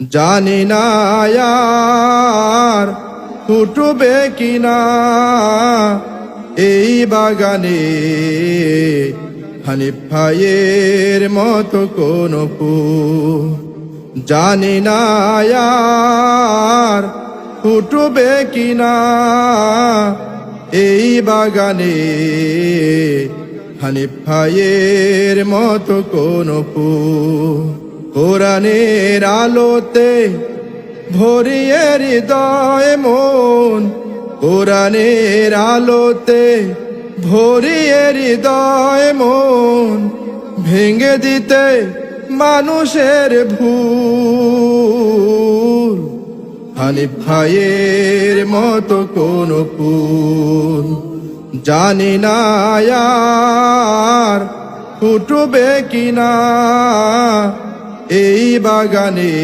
জানি না আর ফুটবে কিনা এই বাগানে হানিফ ভাইয়ের মতো কোন ফুল। জানি না আর ফুটবে কিনা এই বাগানে হানিফ ভাইয়ের মতো কোন ফুল। কোরআনের আলোতে ভরিয়ে হৃদয় মন, কোরআনের আলোতে ভরিয়ে হৃদয় মন, ভেঙে দিতে মানুষের ভুল। হানিফ ভাইয়ের মতো কোন ফুল। জানি না আর ফুটবে কিনা এই বাগানে।